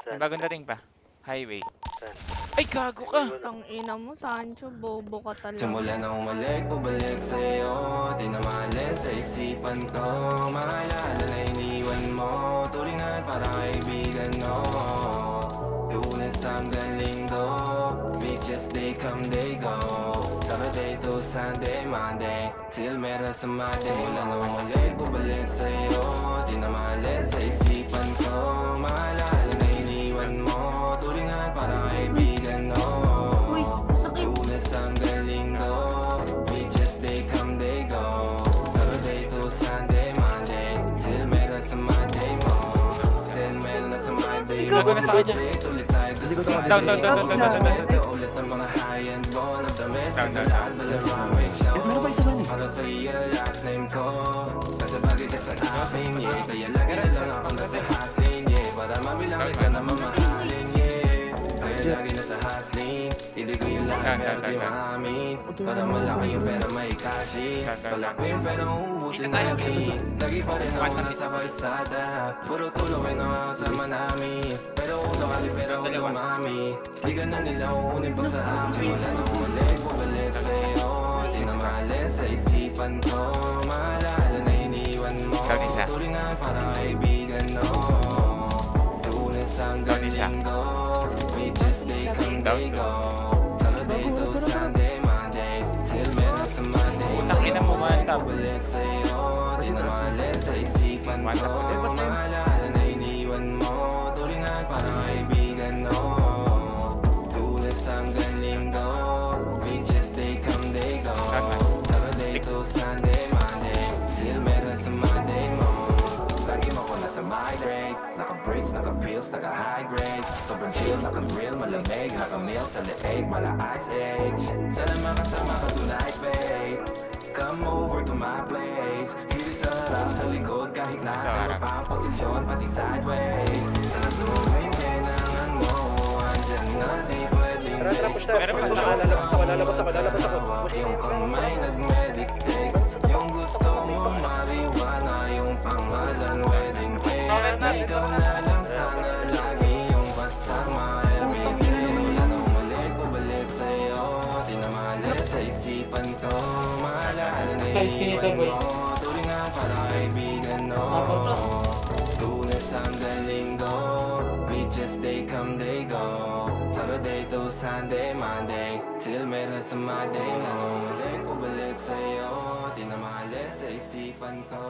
May bagong dating pa. Highway. Ay, gago ka! Tang ina mo, Sancho, bobo ka talaga. Simula na umalik, bumalik sa'yo. Di na maalis sa isipan ko. Maalala na iniwan mo. Tulingan para kaibigan mo. Lunes hanggang Linggo. Beaches, they come, they go. Saturday to Sunday, Monday till meron sa Monday. Simula na umalik, bumalik sa'yo. Di na maalis sa isipan ko. Maalala na iniwan mo. Tulingan para kaibigan mo. Lunes hanggang Linggo. Beaches, they come, they go. Saturday to Sunday, Monday till meron sa Monday mo. Send mail na sa Monday mo. Gago na sa kanya. Ulit tayo to sa Friday. Down. Ulit ang mga high-end mo na damit. Down. Lahat wala may show. Para sa iyo last name ko. Kasi bagay ka sa akin, yeah. Kaya lagi na lang ako nasa hustling, yeah. Para mabilang ka na mamahalin, yeah. Kaya lagi nasa hustling. Hindi ko yung lahat pero di maamin. Para malaki yung pera may cashin. Palaki yung pera uubusin namin. Lagi pa rin ako nasa kalsada. Puro tulawin ang kasama namin. Pero kung sakali pera ako dumami. Di ka na nila uunin pa sa akin. Wala na umalik, bumalik sa'yo. Di na maalis sa isipan ko. Maalala na iniwan mo. Tulingan para kaibigan mo. Lunes hanggang Linggo. Beaches, they come, they go. Saturday to Sunday, Monday till meron sa Monday. Ina mo, mantap. Balik sa'yo, di na maalis sa isipan ko. Maalala na iniwan mo. Tulingan para kaibigan mo. Lunes hanggang Linggo. Beaches, they come, they go. Saturday to Sunday, Monday till meron sa Monday mo. Lagi mo ko nasa migrate. Naka-breaks, naka-pills, naka-high grade. Sobrang chill, naka-grill, malamig. Haka-meal sa leeg, mala-ice age. Sana makasama ka tonight, babe. Come over to my place. Hindi sa harap, sa likod. Kahit na ano pa ang posisyon, pati sideways. Sa tuwing kailangan mo, andyan na di pwedeng yung kamay nag-meditate. Yung gusto mo mariwana, yung pangalan wedding cake. Ikaw na lang sana lagi yung kasama everyday. Wala na umalik, bumalik sa'yo. Di na maalis sa isipan ko. Maalala na iniwan mo. Tulingan para kaibigan mo. Lunes hanggang Linggo. Beaches, they come, they go. Saturday to Sunday, Monday till meron sa Monday. Wala na umalik, bumalik sa'yo. Di na maalis sa isipan ko.